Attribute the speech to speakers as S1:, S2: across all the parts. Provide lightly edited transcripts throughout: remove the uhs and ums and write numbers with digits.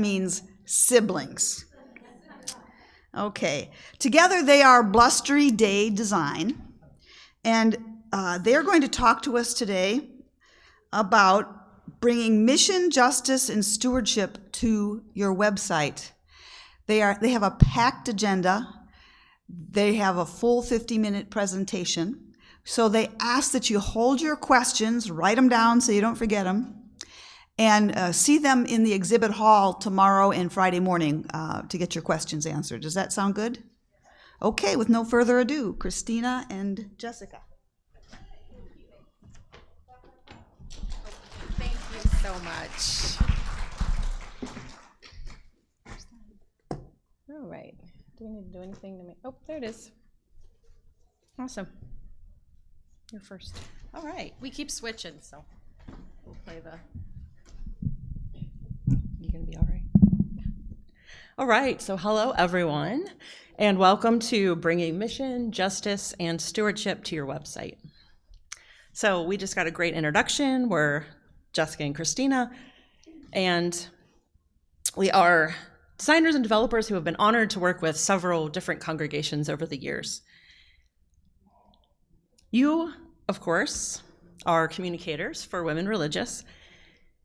S1: means siblings. Okay, together they are Blustery Day Design, and they're going to talk to us today about bringing mission, justice, and stewardship to your website. They have a packed agenda. They have a full 50-minute presentation. So they ask that you hold your questions, write them down so you don't forget them, and see them in the exhibit hall tomorrow and Friday morning to get your questions answered. Does that sound good? Okay, with no further ado, Christina and Jessica.
S2: Thank you so much. All right. Do we need to do anything to make? Oh, there it is. Awesome. You're first. All right. We keep switching, so we'll play the. You gonna be all right? All right. So hello, everyone, and welcome to bringing mission, justice, and stewardship to your website. So we just got a great introduction. We're Jessica and Christina, and we are designers and developers who have been honored to work with several different congregations over the years. You, of course, are communicators for Women Religious.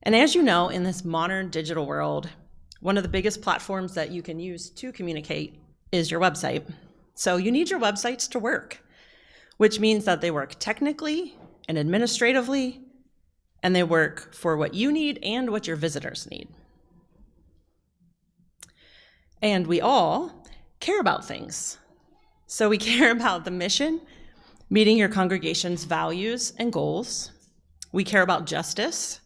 S2: And as you know, in this modern digital world, one of the biggest platforms that you can use to communicate is your website. So you need your websites to work, which means that they work technically and administratively, and they work for what you need and what your visitors need. And we all care about things. So we care about the mission, meeting your congregation's values and goals. We care about justice,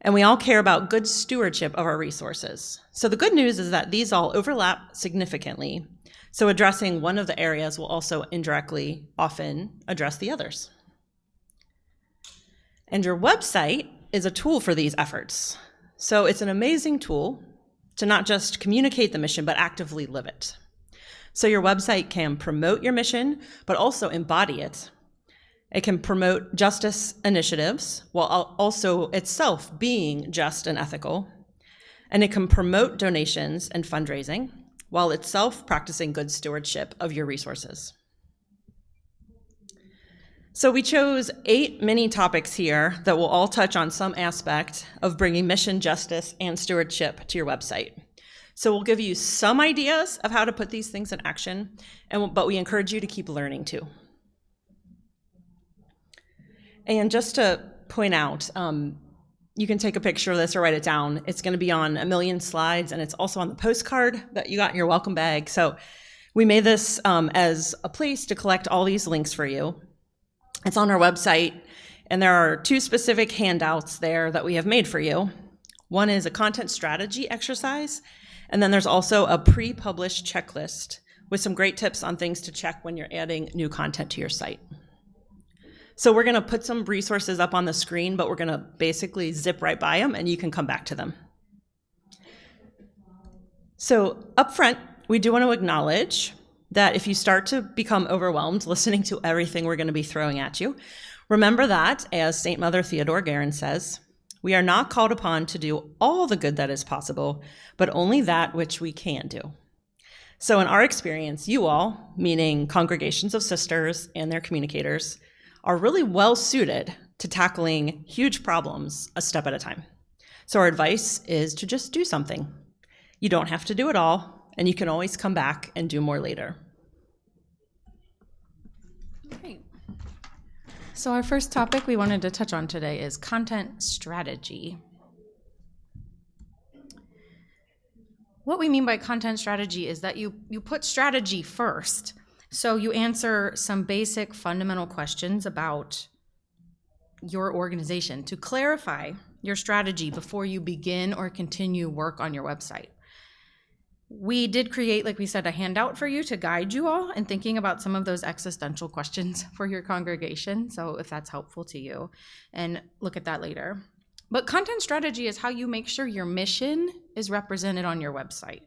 S2: and we all care about good stewardship of our resources. So the good news is that these all overlap significantly. So addressing one of the areas will also indirectly often address the others. And your website is a tool for these efforts. So it's an amazing tool to not just communicate the mission, but actively live it. So your website can promote your mission, but also embody it. It can promote justice initiatives while also itself being just and ethical. And it can promote donations and fundraising while itself practicing good stewardship of your resources. So we chose 8 mini topics here that will all touch on some aspect of bringing mission, justice, and stewardship to your website. So we'll give you some ideas of how to put these things in action, but we encourage you to keep learning too. And just to point out, you can take a picture of this or write it down. It's going to be on a million slides, and it's also on the postcard that you got in your welcome bag. So we made this as a place to collect all these links for you. It's on our website, and there are 2 specific handouts there that we have made for you. One is a content strategy exercise, and then there's also a pre-published checklist with some great tips on things to check when you're adding new content to your site. So we're going to put some resources up on the screen, but we're going to basically zip right by them, and you can come back to them. So up front, we do want to acknowledge that if you start to become overwhelmed listening to everything we're going to be throwing at you, remember that, as St. Mother Theodore Guerin says, we are not called upon to do all the good that is possible, but only that which we can do. So in our experience, you all, meaning congregations of sisters and their communicators, are really well suited to tackling huge problems a step at a time. So our advice is to just do something. You don't have to do it all, and you can always come back and do more later.
S3: Great. So our first topic we wanted to touch on today is content strategy. What we mean by content strategy is that you put strategy first. So you answer some basic fundamental questions about your organization to clarify your strategy before you begin or continue work on your website. We did create, like we said, a handout for you to guide you all in thinking about some of those existential questions for your congregation. So if that's helpful to you, and look at that later. But content strategy is how you make sure your mission is represented on your website.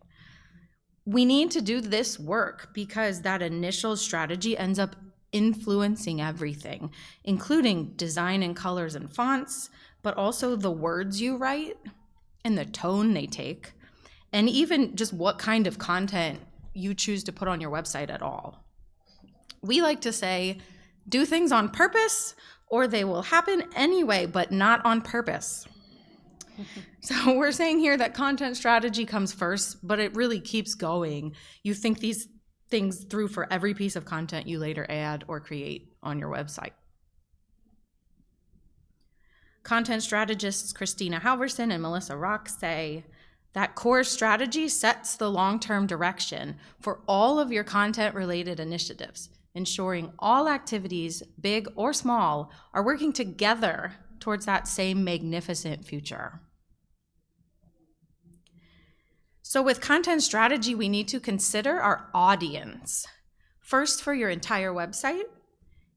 S3: We need to do this work because that initial strategy ends up influencing everything, including design and colors and fonts, but also the words you write and the tone they take, and even just what kind of content you choose to put on your website at all. We like to say, do things on purpose or they will happen anyway, but not on purpose. So we're saying here that content strategy comes first, but it really keeps going. You think these things through for every piece of content you later add or create on your website. Content strategists Christina Halverson and Melissa Rock say that core strategy sets the long-term direction for all of your content-related initiatives, ensuring all activities, big or small, are working together towards that same magnificent future. So with content strategy, we need to consider our audience, first for your entire website,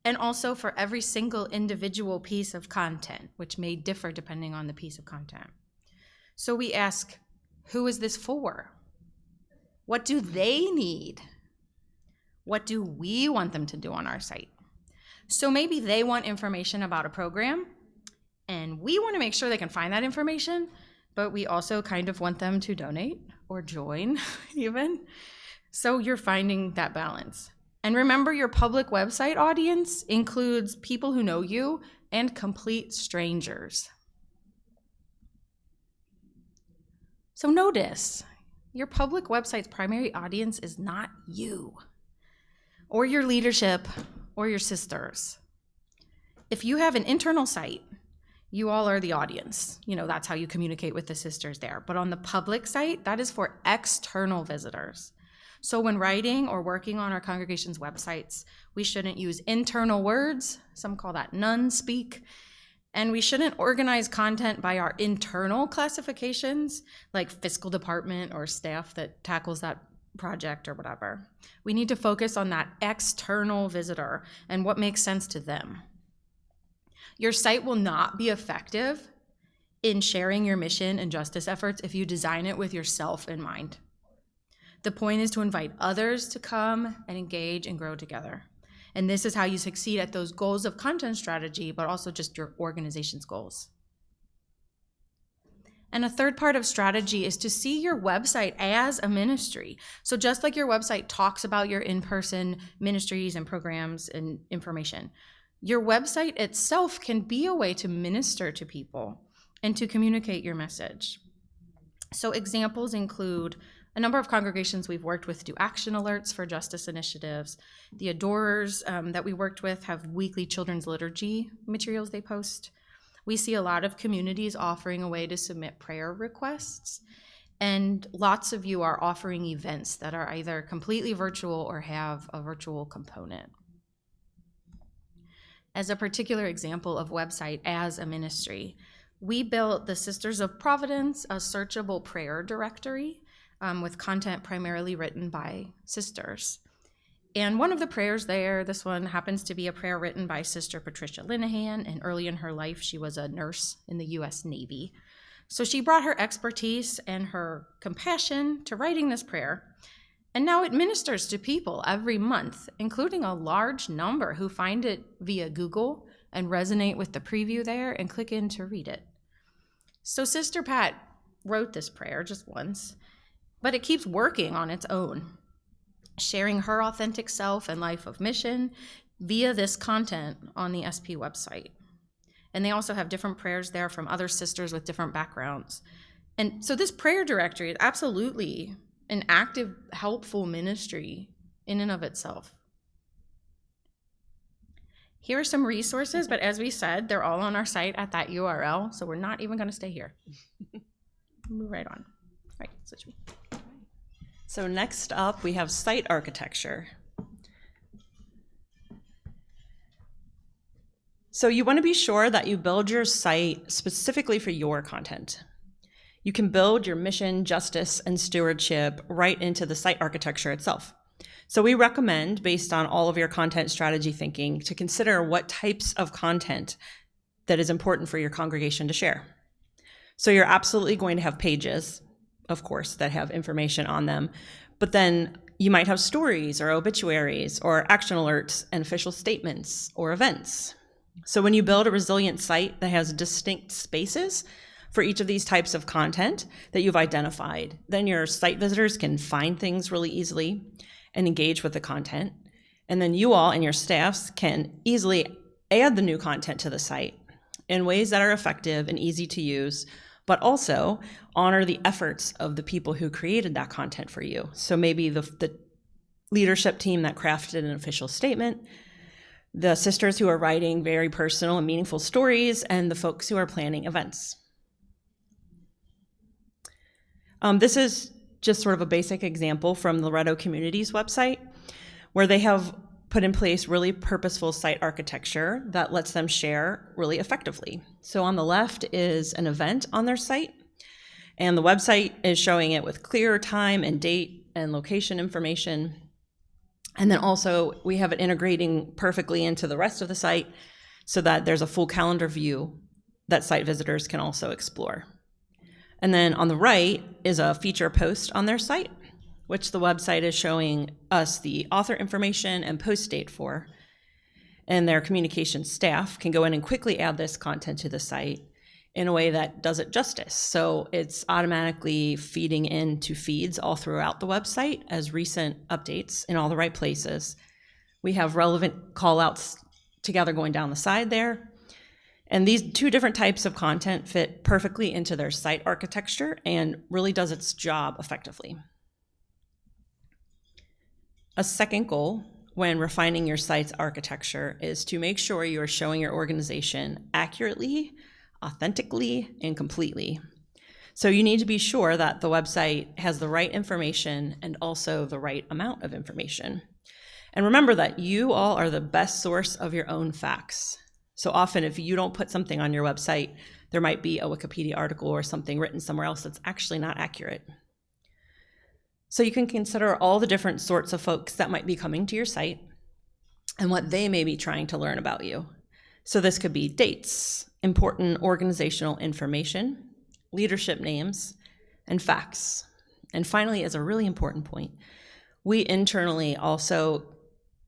S3: and also for every single individual piece of content, which may differ depending on the piece of content. So we ask, who is this for? What do they need? What do we want them to do on our site? So maybe they want information about a program, and we want to make sure they can find that information, but we also kind of want them to donate or join even. So you're finding that balance. And remember, your public website audience includes people who know you and complete strangers. So notice, your public website's primary audience is not you, or your leadership, or your sisters. If you have an internal site, you all are the audience. You know, that's how you communicate with the sisters there. But on the public site, that is for external visitors. So when writing or working on our congregation's websites, we shouldn't use internal words, some call that nun-speak, and we shouldn't organize content by our internal classifications, like fiscal department or staff that tackles that project or whatever. We need to focus on that external visitor and what makes sense to them. Your site will not be effective in sharing your mission and justice efforts if you design it with yourself in mind. The point is to invite others to come and engage and grow together. And this is how you succeed at those goals of content strategy, but also just your organization's goals. And a third part of strategy is to see your website as a ministry. So just like your website talks about your in-person ministries and programs and information, your website itself can be a way to minister to people and to communicate your message. So examples include a number of congregations we've worked with do action alerts for justice initiatives. The Adorers that we worked with have weekly children's liturgy materials they post. We see a lot of communities offering a way to submit prayer requests, and lots of you are offering events that are either completely virtual or have a virtual component. As a particular example of website as a ministry, we built the Sisters of Providence, a searchable prayer directory with content primarily written by sisters. And one of the prayers there, this one happens to be a prayer written by Sister Patricia Linehan, and early in her life, she was a nurse in the US Navy. So she brought her expertise and her compassion to writing this prayer, and now it ministers to people every month, including a large number who find it via Google and resonate with the preview there and click in to read it. So Sister Pat wrote this prayer just once, but it keeps working on its own, sharing her authentic self and life of mission via this content on the SP website. And they also have different prayers there from other sisters with different backgrounds. And so this prayer directory is absolutely an active, helpful ministry in and of itself. Here are some resources, but as we said, they're all on our site at that URL, so we're not even going to stay here. Move right on. All right, switch me.
S2: So next up, we have site architecture. So you want to be sure that you build your site specifically for your content. You can build your mission, justice, and stewardship right into the site architecture itself. So we recommend, based on all of your content strategy thinking, to consider what types of content that is important for your congregation to share. So you're absolutely going to have pages, of course, that have information on them, but then you might have stories or obituaries or action alerts and official statements or events. So when you build a resilient site that has distinct spaces for each of these types of content that you've identified. Then your site visitors can find things really easily and engage with the content. And then you all and your staffs can easily add the new content to the site in ways that are effective and easy to use, but also honor the efforts of the people who created that content for you. So maybe the leadership team that crafted an official statement, the sisters who are writing very personal and meaningful stories, and the folks who are planning events. This is just sort of a basic example from the Loretto Community's website, where they have put in place really purposeful site architecture that lets them share really effectively. So on the left is an event on their site, and the website is showing it with clear time and date and location information. And then also we have it integrating perfectly into the rest of the site so that there's a full calendar view that site visitors can also explore. And then on the right is a feature post on their site, which the website is showing us the author information and post date for. And their communications staff can go in and quickly add this content to the site in a way that does it justice. So it's automatically feeding into feeds all throughout the website as recent updates in all the right places. We have relevant callouts together going down the side there. And these two different types of content fit perfectly into their site architecture and really does its job effectively. A second goal when refining your site's architecture is to make sure you are showing your organization accurately, authentically, and completely. So you need to be sure that the website has the right information and also the right amount of information. And remember that you all are the best source of your own facts. So often if you don't put something on your website, there might be a Wikipedia article or something written somewhere else that's actually not accurate. So you can consider all the different sorts of folks that might be coming to your site and what they may be trying to learn about you. So this could be dates, important organizational information, leadership names, and facts. And finally, as a really important point, we internally also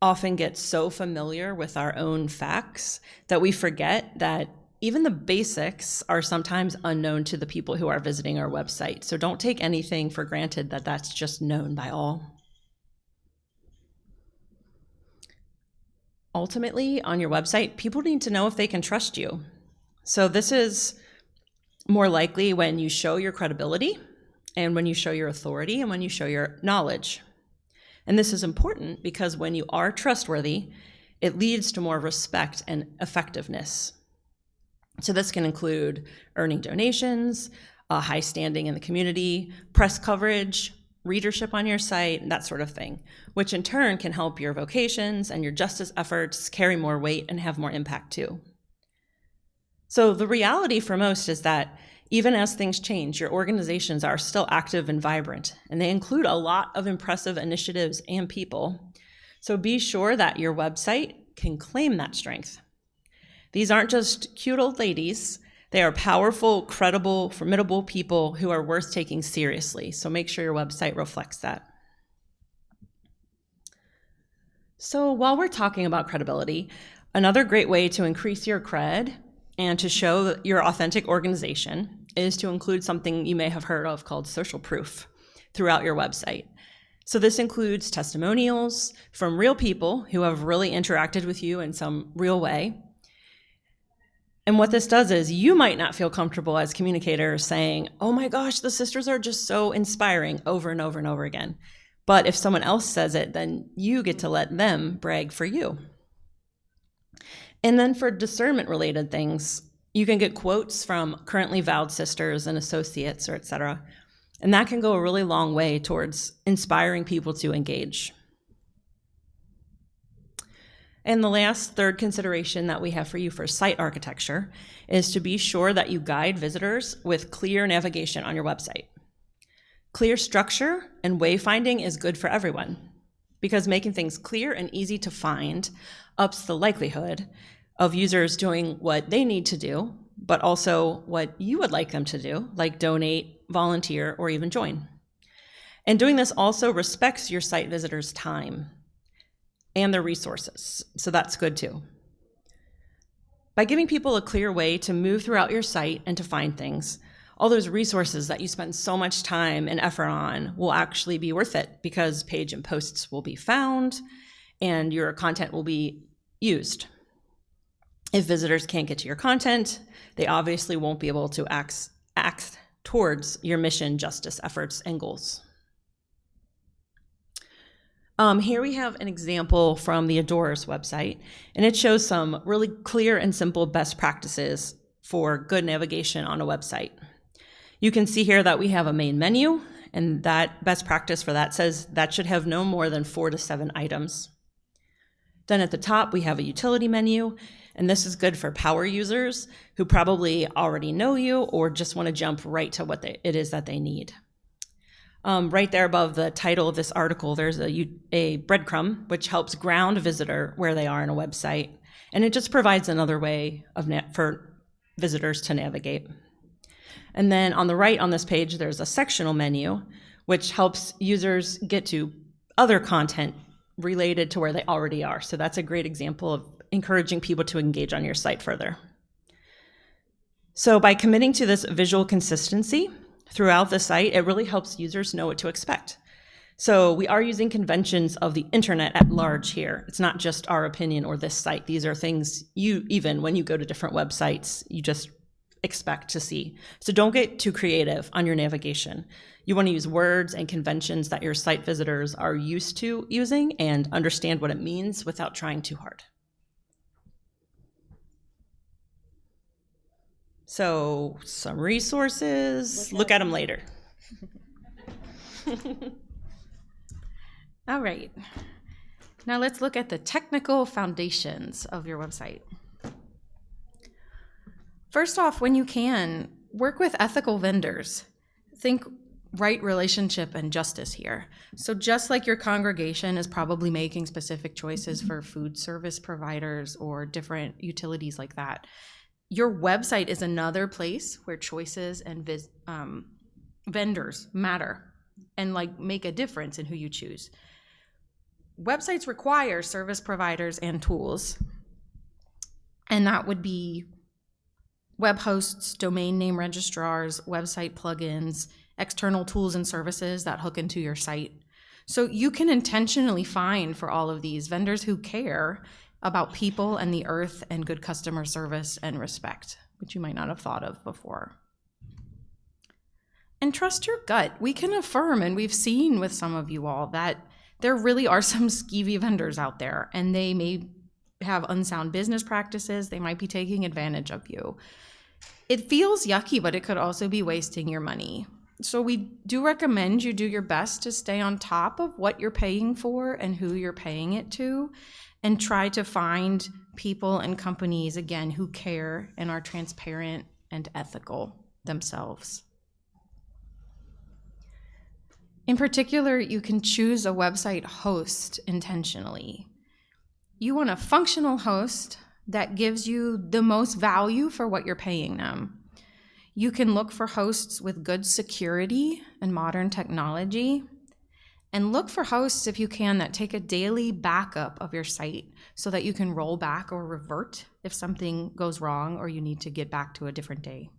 S2: often get so familiar with our own facts that we forget that even the basics are sometimes unknown to the people who are visiting our website. So don't take anything for granted that that's just known by all. Ultimately, on your website, people need to know if they can trust you. So this is more likely when you show your credibility and when you show your authority and when you show your knowledge. And this is important because when you are trustworthy, it leads to more respect and effectiveness. So this can include earning donations, a high standing in the community, press coverage, readership on your site, and that sort of thing, which in turn can help your vocations and your justice efforts carry more weight and have more impact too. So the reality for most is that even as things change, your organizations are still active and vibrant, and they include a lot of impressive initiatives and people. So be sure that your website can claim that strength. These aren't just cute old ladies. They are powerful, credible, formidable people who are worth taking seriously. So make sure your website reflects that. So while we're talking about credibility, another great way to increase your cred and to show your authentic organization is to include something you may have heard of called social proof throughout your website. So this includes testimonials from real people who have really interacted with you in some real way. And what this does is you might not feel comfortable as communicators saying, oh my gosh, the sisters are just so inspiring over and over and over again. But if someone else says it, then you get to let them brag for you. And then for discernment related things, you can get quotes from currently vowed sisters and associates or et cetera. And that can go a really long way towards inspiring people to engage. And the last third consideration that we have for you for site architecture is to be sure that you guide visitors with clear navigation on your website. Clear structure and wayfinding is good for everyone because making things clear and easy to find ups the likelihood of users doing what they need to do, but also what you would like them to do, like donate, volunteer, or even join. And doing this also respects your site visitors' time and their resources, so that's good too. By giving people a clear way to move throughout your site and to find things, all those resources that you spend so much time and effort on will actually be worth it, because page and posts will be found and your content will be used. If visitors can't get to your content, they obviously won't be able to act towards your mission, justice efforts, and goals. Here we have an example from the Adorers website, and it shows some really clear and simple best practices for good navigation on a website. You can see here that we have a main menu, and that best practice for that says that should have no more than 4 to 7 items. Then at the top, we have a utility menu, and this is good for power users who probably already know you or just want to jump right to what it is that they need. Right there above the title of this article, there's a breadcrumb, which helps ground a visitor where they are in a website, and it just provides another way for visitors to navigate. And then on the right on this page, there's a sectional menu, which helps users get to other content related to where they already are. So that's a great example of encouraging people to engage on your site further. So by committing to this visual consistency throughout the site, it really helps users know what to expect. So we are using conventions of the internet at large here. It's not just our opinion or this site. These are things even when you go to different websites, you just expect to see. So don't get too creative on your navigation. You want to use words and conventions that your site visitors are used to using and understand what it means without trying too hard. So some resources, look at them later.
S3: All right. Now let's look at the technical foundations of your website. First off, when you can, work with ethical vendors. Think right relationship and justice here. So just like your congregation is probably making specific choices for food service providers or different utilities like that, your website is another place where choices and vendors matter and make a difference in who you choose. Websites require service providers and tools, and that would be web hosts, domain name registrars, website plugins, external tools and services that hook into your site. So you can intentionally find for all of these vendors who care about people and the earth and good customer service and respect, which you might not have thought of before. And trust your gut. We can affirm, and we've seen with some of you all, that there really are some skeevy vendors out there, and they may have unsound business practices. They might be taking advantage of you. It feels yucky, but it could also be wasting your money. So we do recommend you do your best to stay on top of what you're paying for and who you're paying it to, and try to find people and companies, again, who care and are transparent and ethical themselves. In particular, you can choose a website host intentionally. You want a functional host that gives you the most value for what you're paying them. You can look for hosts with good security and modern technology, and look for hosts, if you can, that take a daily backup of your site so that you can roll back or revert if something goes wrong or you need to get back to a different day.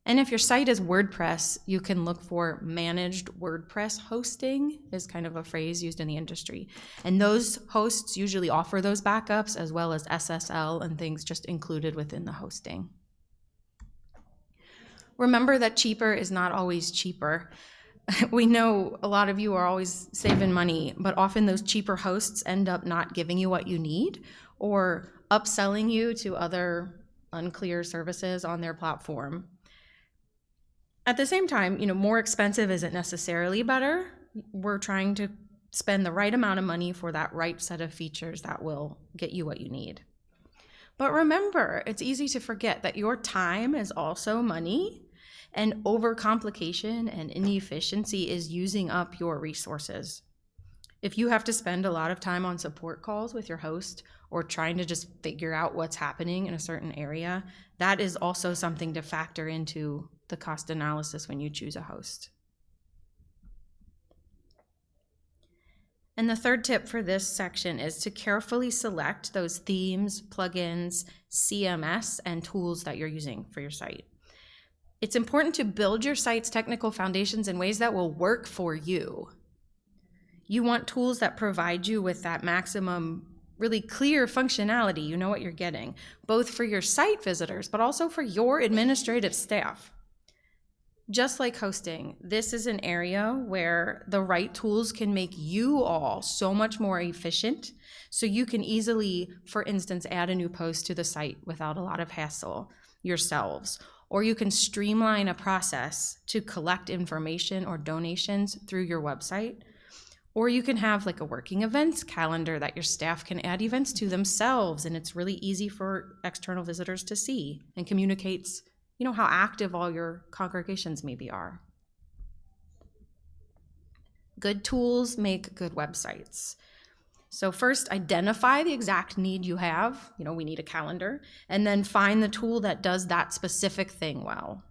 S3: And if your site is WordPress, you can look for managed WordPress hosting, is kind of a phrase used in the industry. And those hosts usually offer those backups, as well as SSL and things just included within the hosting. Remember that cheaper is not always cheaper. We know a lot of you are always saving money, but often those cheaper hosts end up not giving you what you need or upselling you to other unclear services on their platform. At the same time, more expensive isn't necessarily better. We're trying to spend the right amount of money for that right set of features that will get you what you need. But remember, it's easy to forget that your time is also money, and overcomplication and inefficiency is using up your resources. If you have to spend a lot of time on support calls with your host or trying to just figure out what's happening in a certain area, that is also something to factor into the cost analysis when you choose a host. And the third tip for this section is to carefully select those themes, plugins, CMS, and tools that you're using for your site. It's important to build your site's technical foundations in ways that will work for you. You want tools that provide you with that maximum, really clear functionality. You know what you're getting, both for your site visitors, but also for your administrative staff. Just like hosting, this is an area where the right tools can make you all so much more efficient. So you can easily, for instance, add a new post to the site without a lot of hassle yourselves. Or you can streamline a process to collect information or donations through your website. Or you can have like a working events calendar that your staff can add events to themselves, and it's really easy for external visitors to see and communicates, how active all your congregations maybe are. Good tools make good websites. So first, identify the exact need you have. We need a calendar, and then find the tool that does that specific thing well.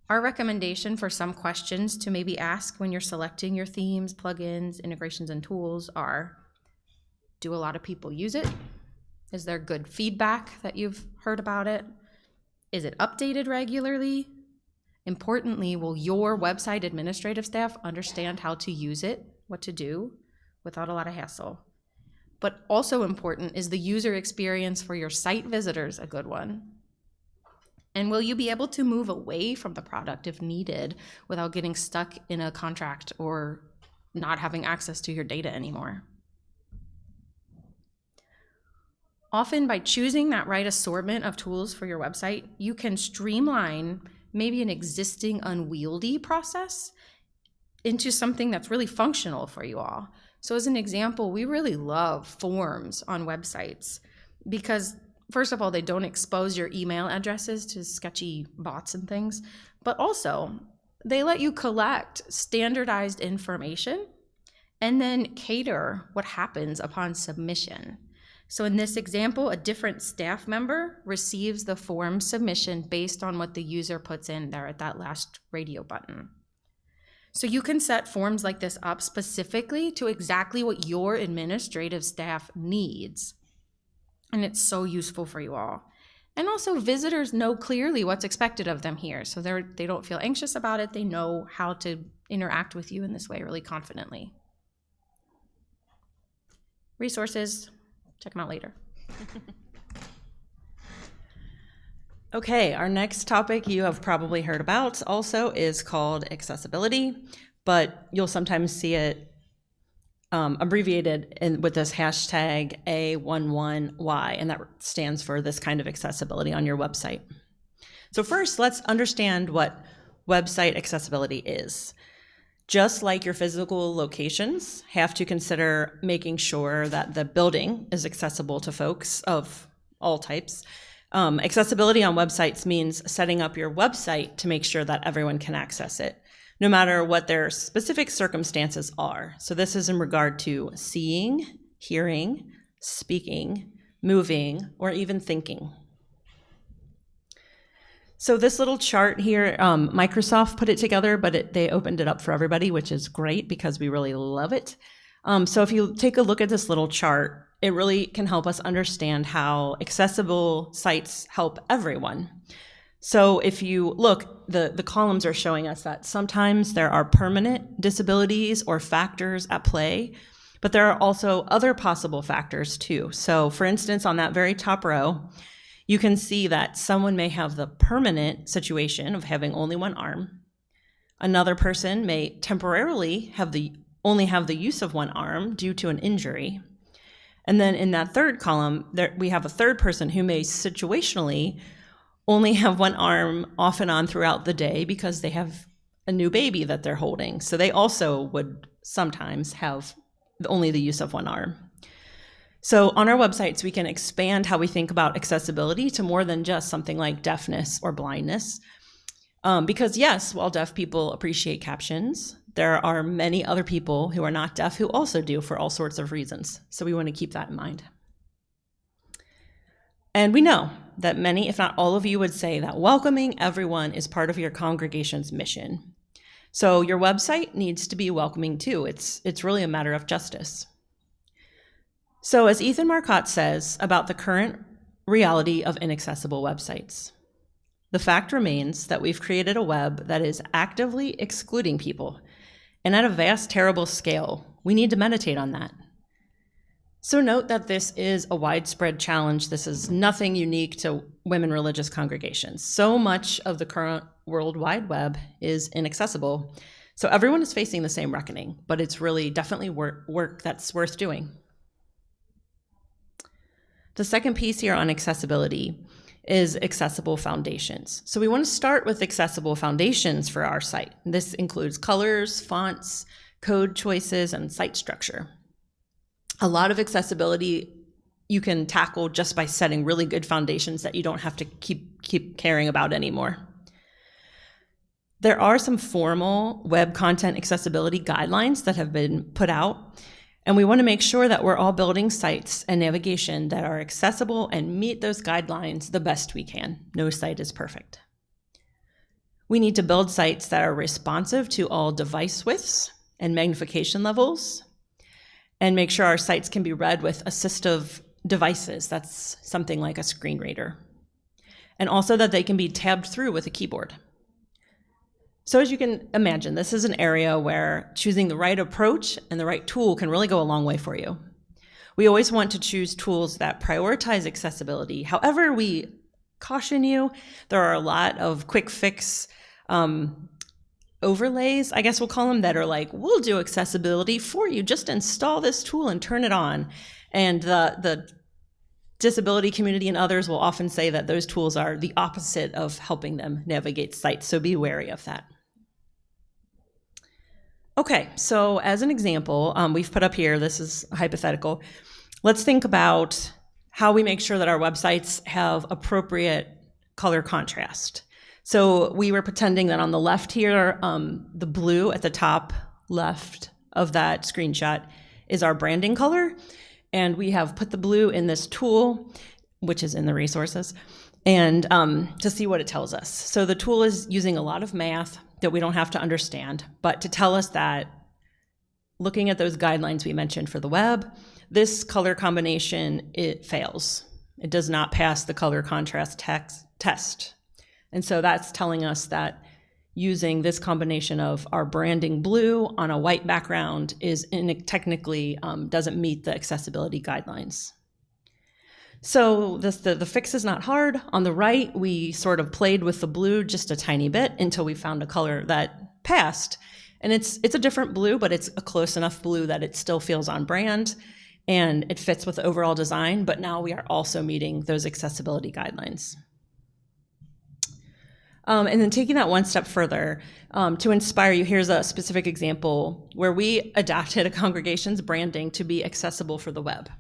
S3: Our recommendation for some questions to maybe ask when you're selecting your themes, plugins, integrations, and tools are, do a lot of people use it? Is there good feedback that you've heard about it? Is it updated regularly? Importantly, will your website administrative staff understand how to use it, what to do, without a lot of hassle? But also important, is the user experience for your site visitors a good one? And will you be able to move away from the product if needed without getting stuck in a contract or not having access to your data anymore? Often by choosing that right assortment of tools for your website, you can streamline maybe an existing unwieldy process into something that's really functional for you all. So as an example, we really love forms on websites because first of all, they don't expose your email addresses to sketchy bots and things, but also they let you collect standardized information and then cater what happens upon submission. So in this example, a different staff member receives the form submission based on what the user puts in there at that last radio button. So you can set forms like this up specifically to exactly what your administrative staff needs. And it's so useful for you all. And also visitors know clearly what's expected of them here. So they don't feel anxious about it. They know how to interact with you in this way really confidently. Resources, check them out later.
S2: Okay, our next topic you have probably heard about also is called accessibility, but you'll sometimes see it abbreviated with this hashtag A11Y, and that stands for this kind of accessibility on your website. So first, let's understand what website accessibility is. Just like your physical locations have to consider making sure that the building is accessible to folks of all types, accessibility on websites means setting up your website to make sure that everyone can access it, no matter what their specific circumstances are. So this is in regard to seeing, hearing, speaking, moving, or even thinking. So this little chart here, Microsoft put it together, but they opened it up for everybody, which is great because we really love it. So if you take a look at this little chart, it really can help us understand how accessible sites help everyone. So if you look, the columns are showing us that sometimes there are permanent disabilities or factors at play, but there are also other possible factors too. So for instance, on that very top row, you can see that someone may have the permanent situation of having only one arm. Another person may temporarily only have the use of one arm due to an injury. And then in that third column, we have a third person who may situationally only have one arm off and on throughout the day because they have a new baby that they're holding. So they also would sometimes have only the use of one arm. So on our websites, we can expand how we think about accessibility to more than just something like deafness or blindness. Because yes, while deaf people appreciate captions, there are many other people who are not deaf who also do for all sorts of reasons. So we want to keep that in mind. And we know that many, if not all of you, would say that welcoming everyone is part of your congregation's mission. So your website needs to be welcoming too. It's really a matter of justice. So as Ethan Marcotte says about the current reality of inaccessible websites, the fact remains that we've created a web that is actively excluding people, and at a vast, terrible scale. We need to meditate on that. So note that this is a widespread challenge. This is nothing unique to women religious congregations. So much of the current World Wide Web is inaccessible. So everyone is facing the same reckoning, but it's really definitely work that's worth doing. The second piece here on accessibility is accessible foundations. So we want to start with accessible foundations for our site. This includes colors, fonts, code choices, and site structure. A lot of accessibility you can tackle just by setting really good foundations that you don't have to keep caring about anymore. There are some formal web content accessibility guidelines that have been put out, and we want to make sure that we're all building sites and navigation that are accessible and meet those guidelines the best we can. No site is perfect. We need to build sites that are responsive to all device widths and magnification levels, and make sure our sites can be read with assistive devices. That's something like a screen reader. And also that they can be tabbed through with a keyboard. So as you can imagine, this is an area where choosing the right approach and the right tool can really go a long way for you. We always want to choose tools that prioritize accessibility. However, we caution you, there are a lot of quick fix overlays, I guess we'll call them, that are like, we'll do accessibility for you. Just install this tool and turn it on. And the disability community and others will often say that those tools are the opposite of helping them navigate sites, so be wary of that. Okay, so as an example, we've put up here, this is hypothetical. Let's think about how we make sure that our websites have appropriate color contrast. So we were pretending that on the left here, the blue at the top left of that screenshot is our branding color. And we have put the blue in this tool, which is in the resources, and to see what it tells us. So the tool is using a lot of math that we don't have to understand, but to tell us that looking at those guidelines we mentioned for the web, this color combination, it fails. It does not pass the color contrast test. And so that's telling us that using this combination of our branding blue on a white background is technically doesn't meet the accessibility guidelines. So the fix is not hard. On the right, we sort of played with the blue just a tiny bit until we found a color that passed. And it's a different blue, but it's a close enough blue that it still feels on brand and it fits with the overall design, but now we are also meeting those accessibility guidelines. And then taking that one step further, to inspire you, here's a specific example where we adapted a congregation's branding to be accessible for the web.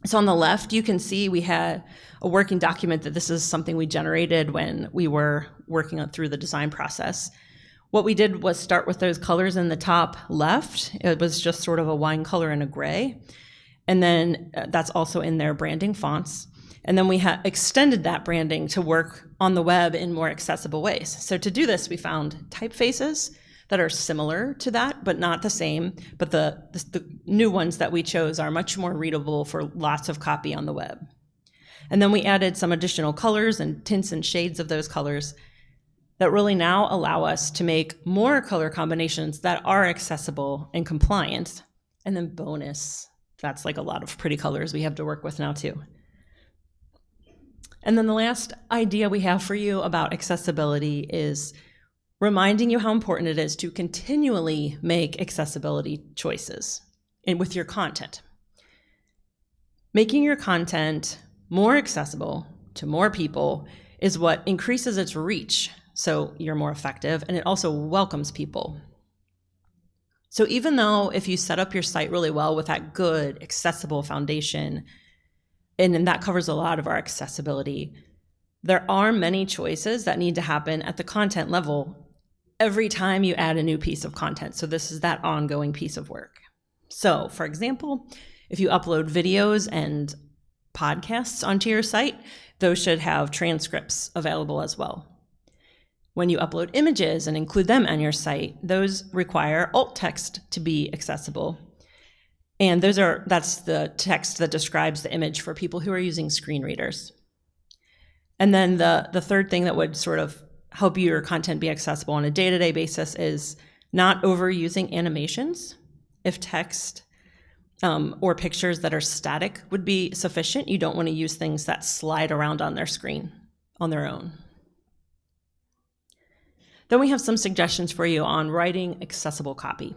S2: So on the left, you can see we had a working document that this is something we generated when we were working through the design process. What we did was start with those colors in the top left. It was just sort of a wine color and a gray. And then that's also in their branding fonts. And then we extended that branding to work on the web in more accessible ways. So to do this, we found typefaces that are similar to that, but not the same. But the new ones that we chose are much more readable for lots of copy on the web. And then we added some additional colors and tints and shades of those colors that really now allow us to make more color combinations that are accessible and compliant. And then bonus, that's like a lot of pretty colors we have to work with now too. And then the last idea we have for you about accessibility is reminding you how important it is to continually make accessibility choices with your content. Making your content more accessible to more people is what increases its reach, so you're more effective, and it also welcomes people. So even though if you set up your site really well with that good, accessible foundation, and that covers a lot of our accessibility, there are many choices that need to happen at the content level every time you add a new piece of content. So this is that ongoing piece of work. So for example, if you upload videos and podcasts onto your site, those should have transcripts available as well. When you upload images and include them on your site, those require alt text to be accessible. And that's the text that describes the image for people who are using screen readers. And then the third thing that would sort of help your content be accessible on a day-to-day basis is not overusing animations. If text or pictures that are static would be sufficient, you don't want to use things that slide around on their screen on their own. Then we have some suggestions for you on writing accessible copy.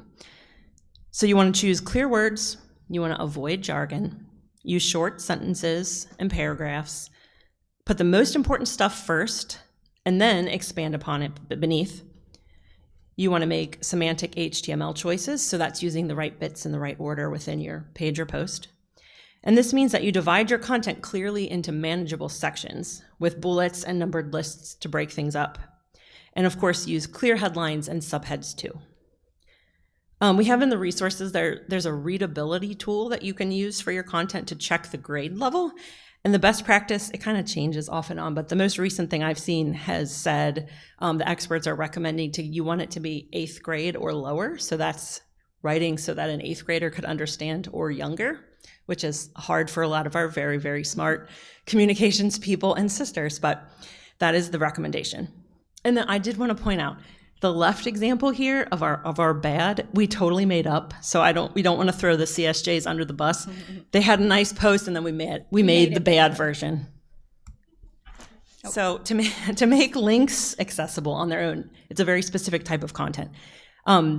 S2: So you want to choose clear words, you want to avoid jargon, use short sentences and paragraphs, put the most important stuff first, and then expand upon it beneath. You want to make semantic HTML choices, so that's using the right bits in the right order within your page or post. And this means that you divide your content clearly into manageable sections with bullets and numbered lists to break things up. And of course, use clear headlines and subheads too. We have in the resources there's a readability tool that you can use for your content to check the grade level. And the best practice, it kind of changes off and on, but the most recent thing I've seen has said the experts are recommending you want it to be 8th grade or lower. So that's writing so that an 8th grader could understand or younger, which is hard for a lot of our very, very smart communications people and sisters, but that is the recommendation. And then I did want to point out, the left example here of our bad, we totally made up. So we don't want to throw the CSJs under the bus. They had a nice post, and then we made the bad version. Okay. So to make links accessible on their own, it's a very specific type of content.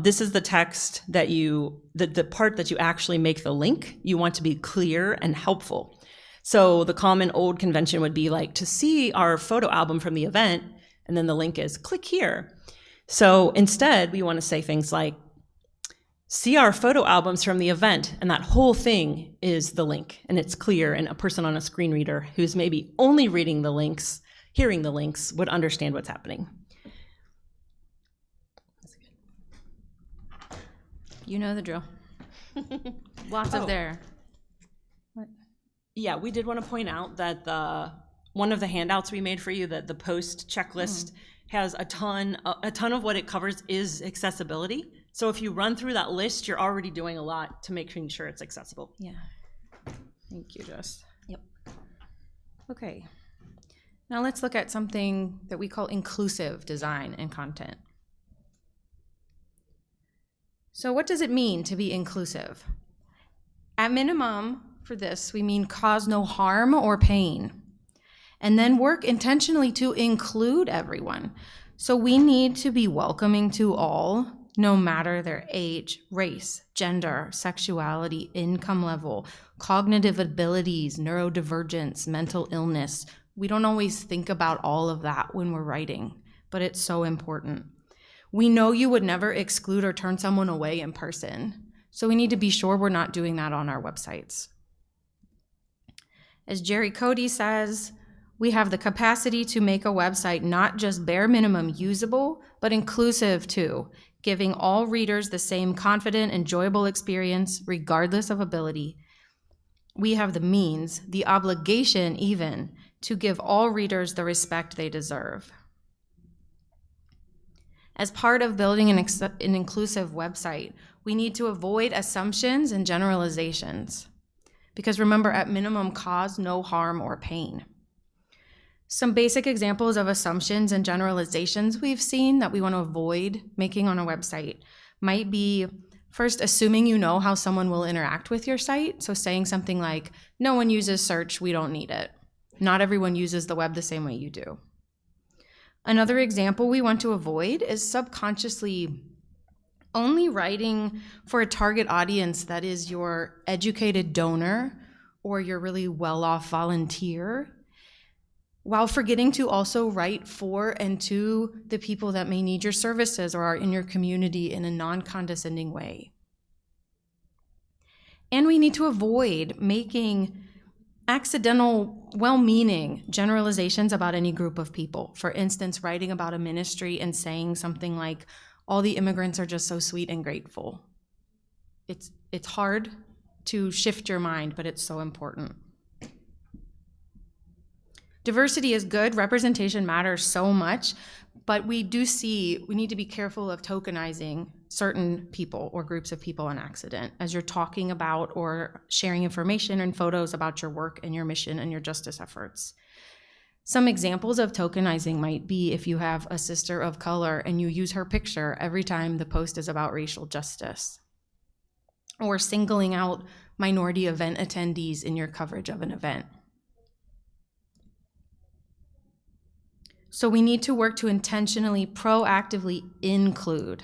S2: This is the text that the part that you actually make the link, you want to be clear and helpful. So the common old convention would be like, to see our photo album from the event, and then the link is click here. So instead, we want to say things like, see our photo albums from the event, and that whole thing is the link, and it's clear, and a person on a screen reader who's maybe only reading the links, hearing the links, would understand what's happening.
S3: You know the drill. Lots of there. What?
S2: Yeah, we did want to point out that one of the handouts we made for you, that the post checklist has a ton of what it covers is accessibility. So if you run through that list, you're already doing a lot to making sure it's accessible.
S3: Yeah. Thank you, Jess.
S2: Yep.
S3: Okay. Now let's look at something that we call inclusive design and content. So what does it mean to be inclusive? At minimum, for this, we mean cause no harm or pain. And then work intentionally to include everyone. So we need to be welcoming to all, no matter their age, race, gender, sexuality, income level, cognitive abilities, neurodivergence, mental illness. We don't always think about all of that when we're writing, but it's so important. We know you would never exclude or turn someone away in person, so we need to be sure we're not doing that on our websites. As Jerry Cody says, we have the capacity to make a website not just bare minimum usable, but inclusive too, giving all readers the same confident, enjoyable experience, regardless of ability. We have the means, the obligation even, to give all readers the respect they deserve. As part of building an inclusive website, we need to avoid assumptions and generalizations. Because remember, at minimum, cause no harm or pain. Some basic examples of assumptions and generalizations we've seen that we want to avoid making on a website might be, first, assuming you know how someone will interact with your site. So saying something like, no one uses search, we don't need it. Not everyone uses the web the same way you do. Another example we want to avoid is subconsciously only writing for a target audience that is your educated donor or your really well-off volunteer, while forgetting to also write for and to the people that may need your services or are in your community in a non-condescending way. And we need to avoid making accidental, well-meaning generalizations about any group of people. For instance, writing about a ministry and saying something like, all the immigrants are just so sweet and grateful. It's hard to shift your mind, but it's so important. Diversity is good, representation matters so much, but we need to be careful of tokenizing certain people or groups of people on accident as you're talking about or sharing information and photos about your work and your mission and your justice efforts. Some examples of tokenizing might be if you have a sister of color and you use her picture every time the post is about racial justice, or singling out minority event attendees in your coverage of an event. So we need to work to intentionally, proactively include.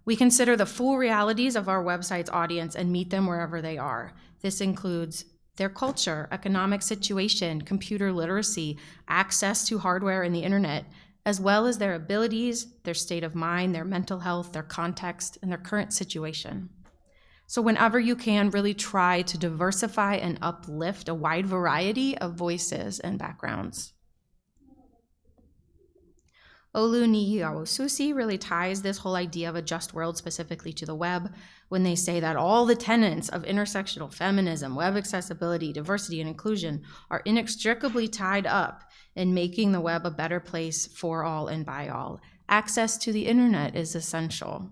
S3: We consider the full realities of our website's audience and meet them wherever they are. This includes their culture, economic situation, computer literacy, access to hardware and the internet, as well as their abilities, their state of mind, their mental health, their context, and their current situation. So whenever you can, really try to diversify and uplift a wide variety of voices and backgrounds. Olu Niyiawosusi really ties this whole idea of a just world specifically to the web when they say that all the tenets of intersectional feminism, web accessibility, diversity, and inclusion are inextricably tied up in making the web a better place for all and by all. Access to the internet is essential.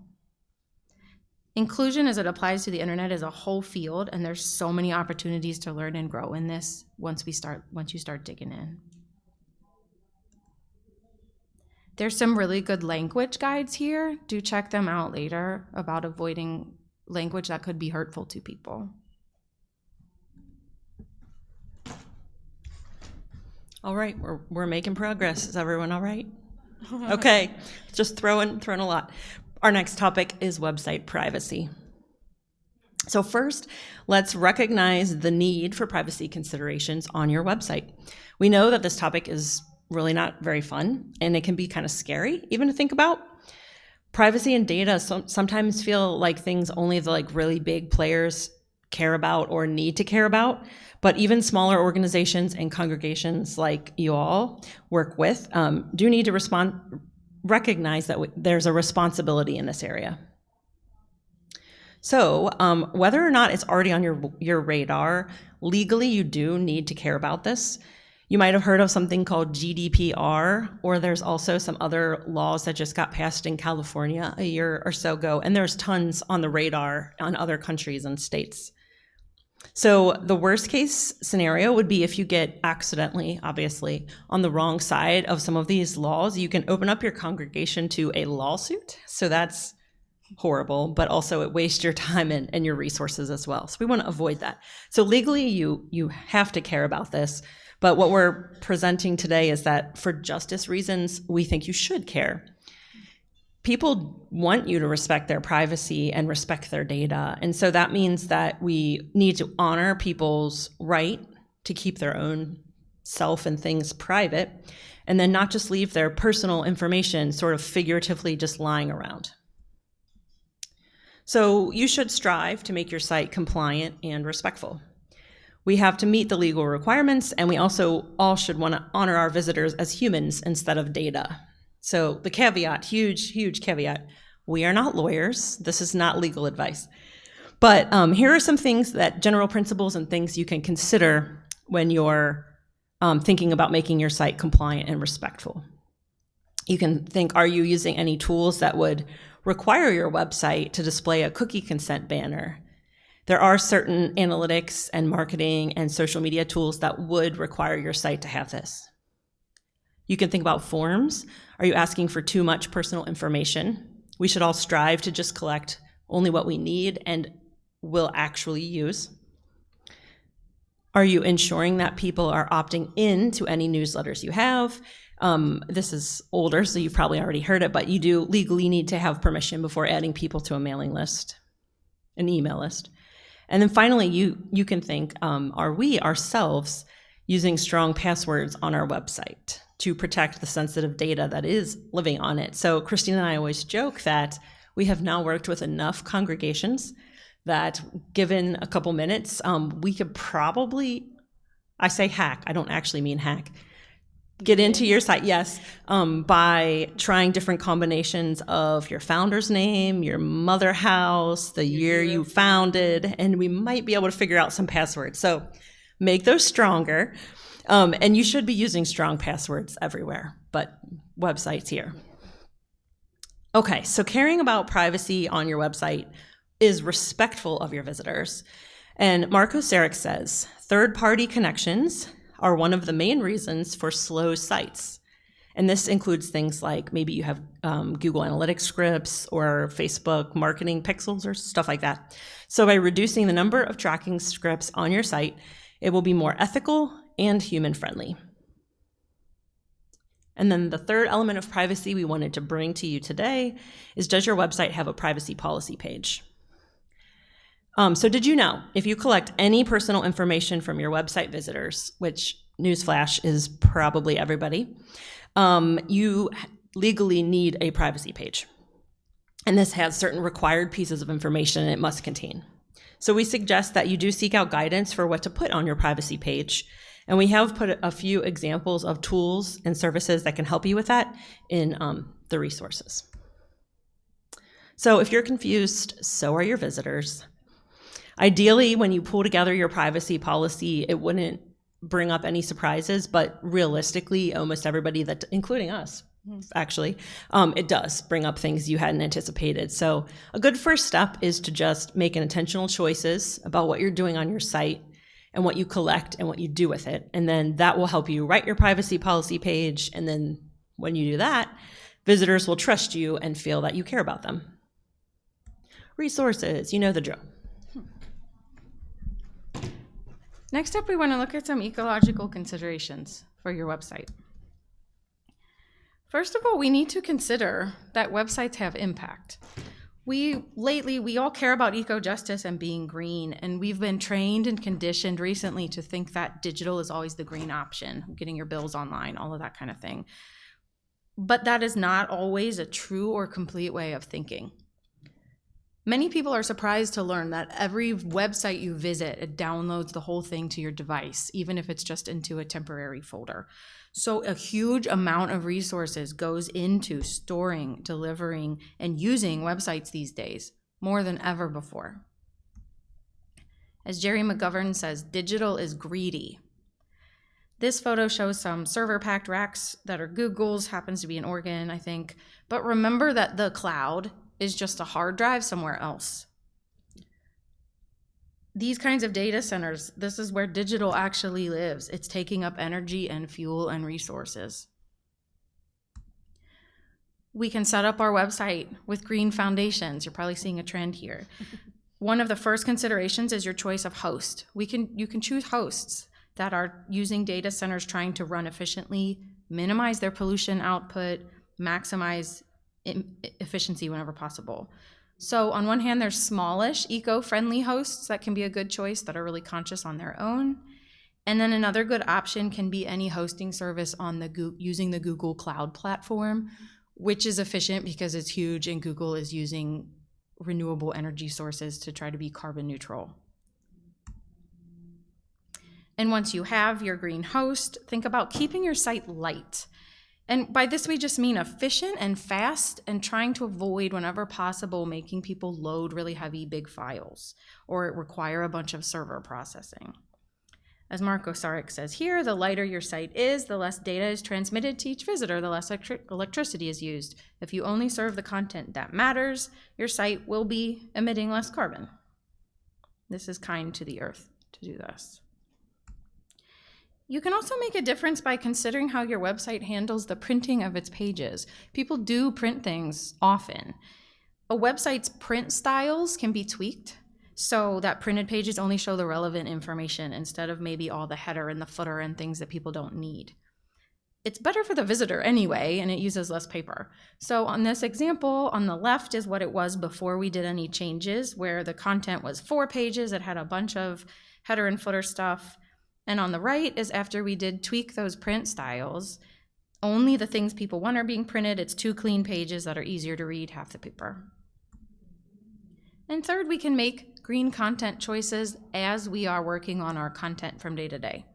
S3: Inclusion as it applies to the internet is a whole field, and there's so many opportunities to learn and grow in this once you start digging in. There's some really good language guides here. Do check them out later about avoiding language that could be hurtful to people.
S2: All right, we're making progress. Is everyone all right? Okay, just throwing a lot. Our next topic is website privacy. So first, let's recognize the need for privacy considerations on your website. We know that this topic is really not very fun, and it can be kind of scary even to think about. Privacy and data sometimes feel like things only the really big players care about or need to care about, but even smaller organizations and congregations like you all work with do need to recognize that there's a responsibility in this area. So whether or not it's already on your radar, legally you do need to care about this. You might have heard of something called GDPR, or there's also some other laws that just got passed in California a year or so ago, and there's tons on the radar on other countries and states. So the worst case scenario would be if you get accidentally, obviously, on the wrong side of some of these laws, you can open up your congregation to a lawsuit. So that's horrible, but also it wastes your time and your resources as well. So we want to avoid that. So legally, you have to care about this. But what we're presenting today is that for justice reasons, we think you should care. People want you to respect their privacy and respect their data. And so that means that we need to honor people's right to keep their own self and things private, and then not just leave their personal information sort of figuratively just lying around. So you should strive to make your site compliant and respectful. We have to meet the legal requirements, and we also all should want to honor our visitors as humans instead of data. So the caveat, huge caveat, we are not lawyers. This is not legal advice. But here are some things that general principles and things you can consider when you're thinking about making your site compliant and respectful. You can think, are you using any tools that would require your website to display a cookie consent banner? There are certain analytics and marketing and social media tools that would require your site to have this. You can think about forms. Are you asking for too much personal information? We should all strive to just collect only what we need and will actually use. Are you ensuring that people are opting in to any newsletters you have? This is older, so you've probably already heard it, but you do legally need to have permission before adding people to a mailing list, an email list. And then finally, you can think, are we ourselves using strong passwords on our website to protect the sensitive data that is living on it? So Christina and I always joke that we have now worked with enough congregations that given a couple minutes, we could probably, I say hack, I don't actually mean hack, get into your site, yes, by trying different combinations of your founder's name, your mother house, the year you founded, and we might be able to figure out some passwords. So make those stronger. And you should be using strong passwords everywhere, but websites here. Okay, so caring about privacy on your website is respectful of your visitors. And Marco Sarek says, third-party connections are one of the main reasons for slow sites. And this includes things like maybe you have Google Analytics scripts or Facebook marketing pixels or stuff like that. So by reducing the number of tracking scripts on your site, it will be more ethical and human-friendly. And then the third element of privacy we wanted to bring to you today is, does your website have a privacy policy page? So did you know, if you collect any personal information from your website visitors, which newsflash is probably everybody, you legally need a privacy page. And this has certain required pieces of information it must contain. So we suggest that you do seek out guidance for what to put on your privacy page. And we have put a few examples of tools and services that can help you with that in the resources. So if you're confused, so are your visitors. Ideally, when you pull together your privacy policy, it wouldn't bring up any surprises, but realistically, almost everybody, that, including us, actually, it does bring up things you hadn't anticipated. So a good first step is to just make intentional choices about what you're doing on your site and what you collect and what you do with it. And then that will help you write your privacy policy page. And then when you do that, visitors will trust you and feel that you care about them. Resources, you know the drill.
S3: Next up, we want to look at some ecological considerations for your website. First of all, we need to consider that websites have impact. Lately, we all care about eco-justice and being green, and we've been trained and conditioned recently to think that digital is always the green option, getting your bills online, all of that kind of thing. But that is not always a true or complete way of thinking. Many people are surprised to learn that every website you visit, it downloads the whole thing to your device, even if it's just into a temporary folder. So a huge amount of resources goes into storing, delivering, and using websites these days, more than ever before. As Jerry McGovern says, digital is greedy. This photo shows some server-packed racks that are Google's, happens to be in Oregon, I think. But remember that the cloud is just a hard drive somewhere else. These kinds of data centers, this is where digital actually lives. It's taking up energy and fuel and resources. We can set up our website with green foundations. You're probably seeing a trend here. One of the first considerations is your choice of host. You can choose hosts that are using data centers trying to run efficiently, minimize their pollution output, maximize efficiency whenever possible. So on one hand, there's smallish, eco-friendly hosts that can be a good choice that are really conscious on their own. And then another good option can be any hosting service on using the Google Cloud platform, which is efficient because it's huge and Google is using renewable energy sources to try to be carbon neutral. And once you have your green host, think about keeping your site light. And by this, we just mean efficient and fast and trying to avoid, whenever possible, making people load really heavy, big files or require a bunch of server processing. As Mark Osaric says here, the lighter your site is, the less data is transmitted to each visitor, the less electricity is used. If you only serve the content that matters, your site will be emitting less carbon. This is kind to the earth to do this. You can also make a difference by considering how your website handles the printing of its pages. People do print things often. A website's print styles can be tweaked so that printed pages only show the relevant information instead of maybe all the header and the footer and things that people don't need. It's better for the visitor anyway, and it uses less paper. So on this example, on the left is what it was before we did any changes, where the content was 4 pages. It had a bunch of header and footer stuff. And on the right is after we did tweak those print styles. Only the things people want are being printed. It's 2 clean pages that are easier to read, half the paper. And third, we can make green content choices as we are working on our content from day to day.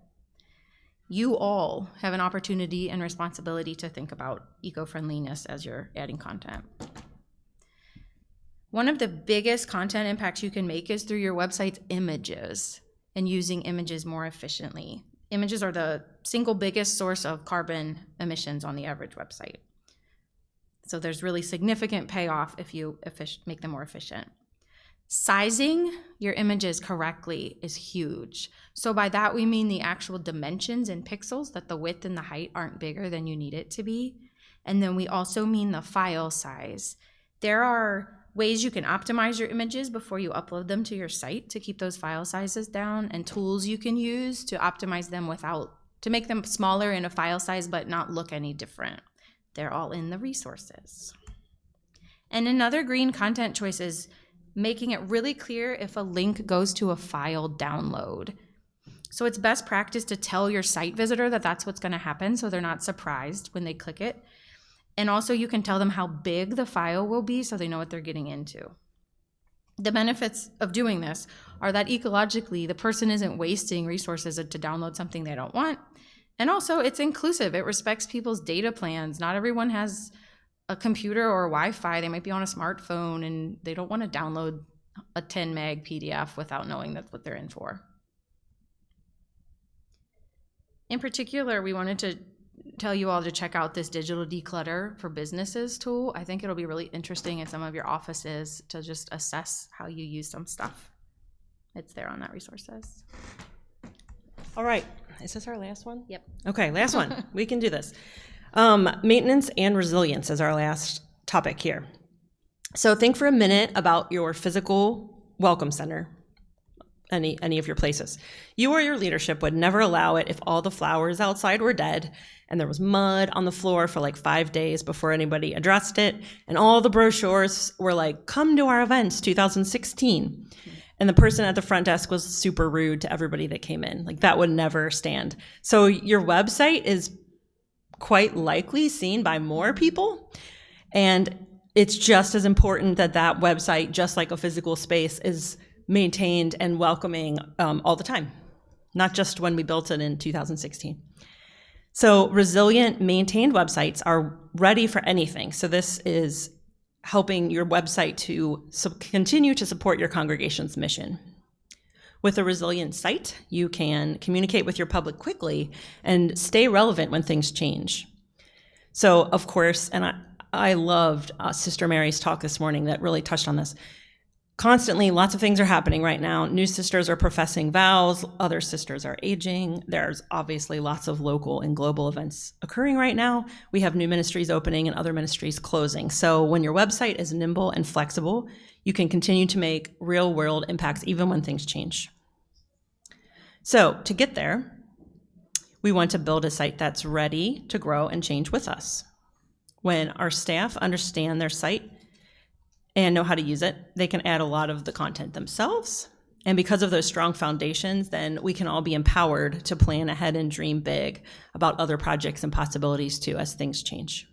S3: You all have an opportunity and responsibility to think about eco-friendliness as you're adding content. One of the biggest content impacts you can make is through your website's images and using images more efficiently. Images are the single biggest source of carbon emissions on the average website. So there's really significant payoff if you make them more efficient. Sizing your images correctly is huge. So by that, we mean the actual dimensions in pixels, that the width and the height aren't bigger than you need it to be. And then we also mean the file size. There are ways you can optimize your images before you upload them to your site to keep those file sizes down, and tools you can use to optimize them to make them smaller in a file size but not look any different. They're all in the resources. And another green content choice is making it really clear if a link goes to a file download. So it's best practice to tell your site visitor that that's what's going to happen so they're not surprised when they click it. And also you can tell them how big the file will be so they know what they're getting into. The benefits of doing this are that ecologically the person isn't wasting resources to download something they don't want. And also it's inclusive. It respects people's data plans. Not everyone has a computer or Wi-Fi. They might be on a smartphone and they don't want to download a 10 meg PDF without knowing that's what they're in for. In particular, we wanted to tell you all to check out this digital declutter for businesses tool. I think it'll be really interesting in some of your offices to just assess how you use some stuff. It's there on that resources.
S2: All right, is this our last one?
S3: Yep.
S2: Okay, last one. We can do this. Maintenance and resilience is our last topic here. So think for a minute about your physical welcome center, any of your places. You or your leadership would never allow it if all the flowers outside were dead and there was mud on the floor for like 5 days before anybody addressed it, and all the brochures were like, come to our events 2016. And the person at the front desk was super rude to everybody that came in. Like, that would never stand. So your website is quite likely seen by more people, and it's just as important that that website, just like a physical space, is maintained and welcoming all the time, not just when we built it in 2016. So resilient, maintained websites are ready for anything. So this is helping your website to continue to support your congregation's mission. With a resilient site, you can communicate with your public quickly and stay relevant when things change. So, of course, and I loved Sister Mary's talk this morning that really touched on this. Constantly, lots of things are happening right now. New sisters are professing vows, other sisters are aging. There's obviously lots of local and global events occurring right now. We have new ministries opening and other ministries closing. So when your website is nimble and flexible, you can continue to make real-world impacts even when things change. So to get there, we want to build a site that's ready to grow and change with us. When our staff understand their site and know how to use it, they can add a lot of the content themselves. And because of those strong foundations, then we can all be empowered to plan ahead and dream big about other projects and possibilities too as things change.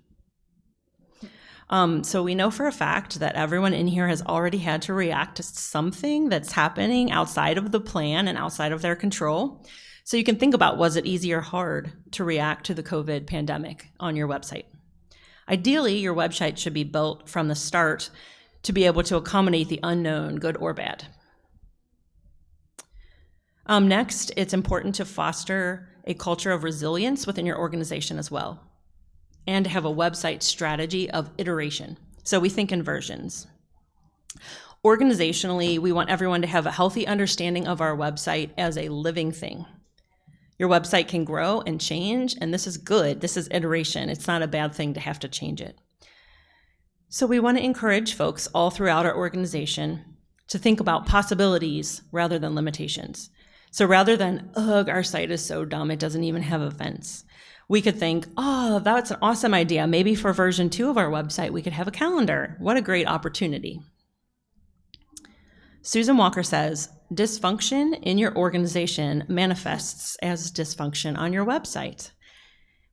S2: So we know for a fact that everyone in here has already had to react to something that's happening outside of the plan and outside of their control. So you can think about, was it easy or hard to react to the COVID pandemic on your website? Ideally, your website should be built from the start to be able to accommodate the unknown, good or bad. Next, it's important to foster a culture of resilience within your organization as well, and have a website strategy of iteration. So we think in versions. Organizationally, we want everyone to have a healthy understanding of our website as a living thing. Your website can grow and change, and this is good. This is iteration. It's not a bad thing to have to change it. So we want to encourage folks all throughout our organization to think about possibilities rather than limitations. So rather than, ugh, our site is so dumb, it doesn't even have events, we could think, oh, that's an awesome idea. Maybe for version 2 of our website, we could have a calendar. What a great opportunity. Susan Walker says, dysfunction in your organization manifests as dysfunction on your website.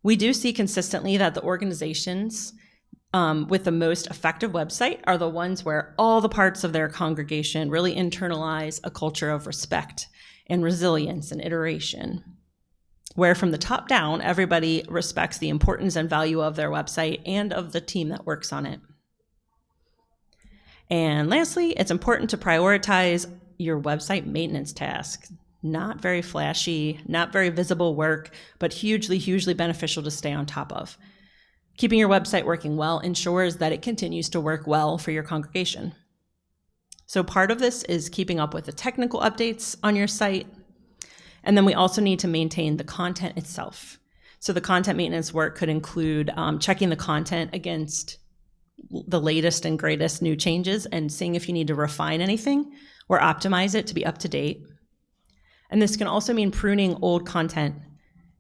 S2: We do see consistently that the organizations with the most effective website are the ones where all the parts of their congregation really internalize a culture of respect and resilience and iteration, where from the top down, everybody respects the importance and value of their website and of the team that works on it. And lastly, it's important to prioritize your website maintenance tasks. Not very flashy, not very visible work, but hugely, hugely beneficial to stay on top of. Keeping your website working well ensures that it continues to work well for your congregation. So part of this is keeping up with the technical updates on your site. And then we also need to maintain the content itself. So the content maintenance work could include checking the content against the latest and greatest new changes and seeing if you need to refine anything or optimize it to be up to date. And this can also mean pruning old content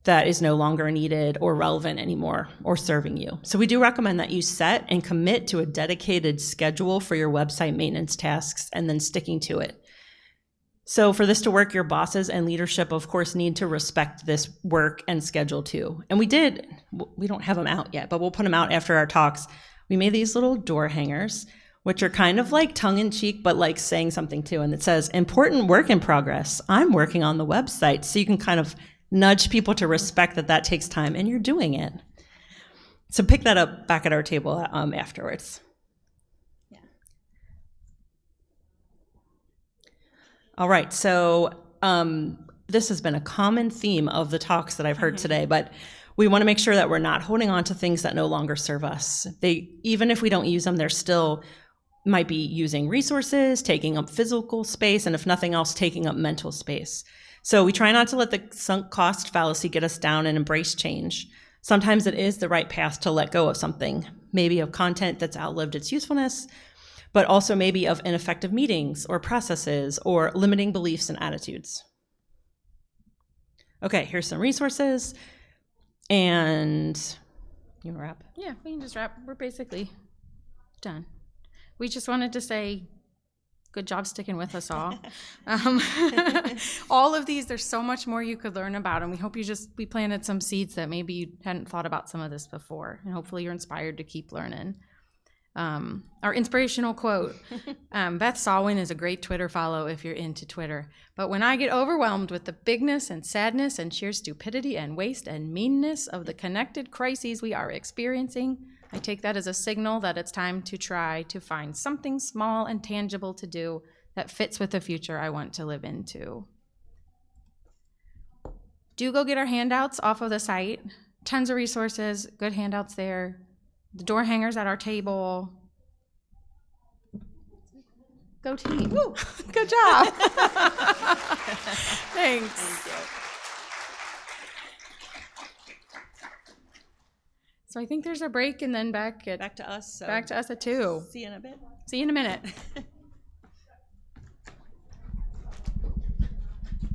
S2: that is no longer needed or relevant anymore or serving you. So we do recommend that you set and commit to a dedicated schedule for your website maintenance tasks and then sticking to it. So for this to work, your bosses and leadership, of course, need to respect this work and schedule too. And we don't have them out yet, but we'll put them out after our talks. We made these little door hangers, which are kind of like tongue-in-cheek, but like saying something too. And it says, important work in progress. I'm working on the website. So you can kind of nudge people to respect that that takes time and you're doing it. So pick that up back at our table afterwards. Yeah. All right, so this has been a common theme of the talks that I've heard today, but we want to make sure that we're not holding on to things that no longer serve us. Even if we don't use them, they're still might be using resources, taking up physical space, and if nothing else, taking up mental space. So we try not to let the sunk cost fallacy get us down and embrace change. Sometimes it is the right path to let go of something, maybe of content that's outlived its usefulness, but also maybe of ineffective meetings or processes or limiting beliefs and attitudes. Okay, here's some resources. And you want to wrap?
S3: Yeah, we can just wrap. We're basically done. We just wanted to say, good job sticking with us all. All of these, there's so much more you could learn about, and we hope we planted some seeds that maybe you hadn't thought about some of this before, and hopefully you're inspired to keep learning. Our inspirational quote, Beth Sawin is a great Twitter follow if you're into Twitter. But when I get overwhelmed with the bigness and sadness and sheer stupidity and waste and meanness of the connected crises we are experiencing, I take that as a signal that it's time to try to find something small and tangible to do that fits with the future I want to live into. Do go get our handouts off of the site. Tons of resources, good handouts there. The door hangers at our table. Go team. Woo. Good job. Thanks.
S2: Thank you.
S3: So I think there's a break and then back
S2: Back to us. So
S3: at 2.
S2: see you in a bit.
S3: See you in a minute.